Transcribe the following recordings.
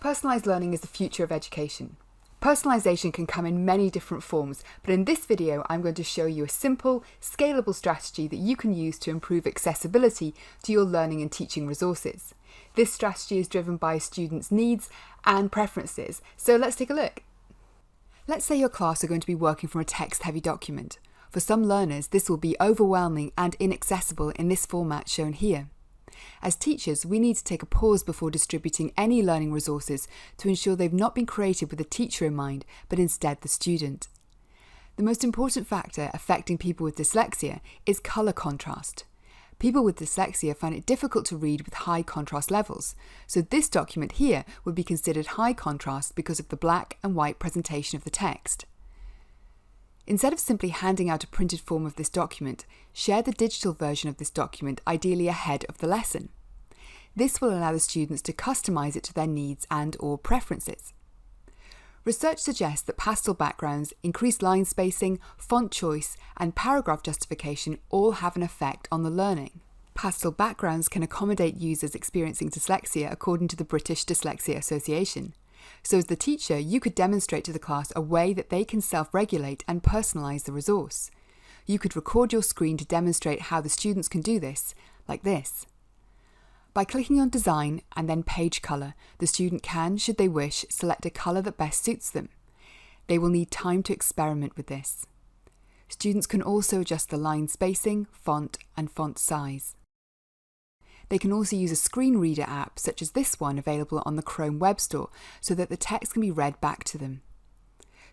Personalised learning is the future of education. Personalisation can come in many different forms, but in this video I'm going to show you a simple, scalable strategy that you can use to improve accessibility to your learning and teaching resources. This strategy is driven by students' needs and preferences, so let's take a look. Let's say your class are going to be working from a text-heavy document. For some learners, this will be overwhelming and inaccessible in this format shown here. As teachers, we need to take a pause before distributing any learning resources to ensure they've not been created with the teacher in mind, but instead the student. The most important factor affecting people with dyslexia is colour contrast. People with dyslexia find it difficult to read with high contrast levels, so this document here would be considered high contrast because of the black and white presentation of the text. Instead of simply handing out a printed form of this document, share the digital version of this document ideally ahead of the lesson. This will allow the students to customise it to their needs and/or preferences. Research suggests that pastel backgrounds, increased line spacing, font choice, and paragraph justification all have an effect on the learning. Pastel backgrounds can accommodate users experiencing dyslexia according to the British Dyslexia Association. So as the teacher, you could demonstrate to the class a way that they can self-regulate and personalise the resource. You could record your screen to demonstrate how the students can do this, like this. By clicking on Design and then Page Colour, the student can, should they wish, select a colour that best suits them. They will need time to experiment with this. Students can also adjust the line spacing, font and font size. They can also use a screen reader app such as this one available on the Chrome Web Store so that the text can be read back to them.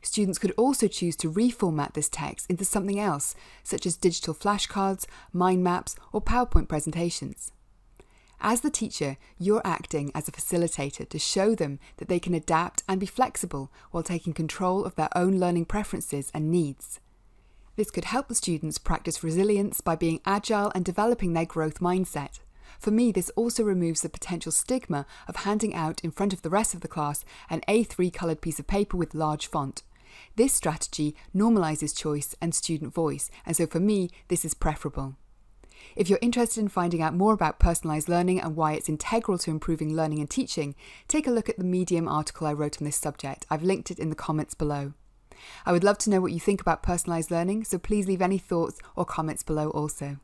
Students could also choose to reformat this text into something else such as digital flashcards, mind maps or PowerPoint presentations. As the teacher, you're acting as a facilitator to show them that they can adapt and be flexible while taking control of their own learning preferences and needs. This could help the students practice resilience by being agile and developing their growth mindset. For me, this also removes the potential stigma of handing out in front of the rest of the class an A3 coloured piece of paper with large font. This strategy normalises choice and student voice, and so for me, this is preferable. If you're interested in finding out more about personalised learning and why it's integral to improving learning and teaching, take a look at the Medium article I wrote on this subject. I've linked it in the comments below. I would love to know what you think about personalised learning, so please leave any thoughts or comments below also.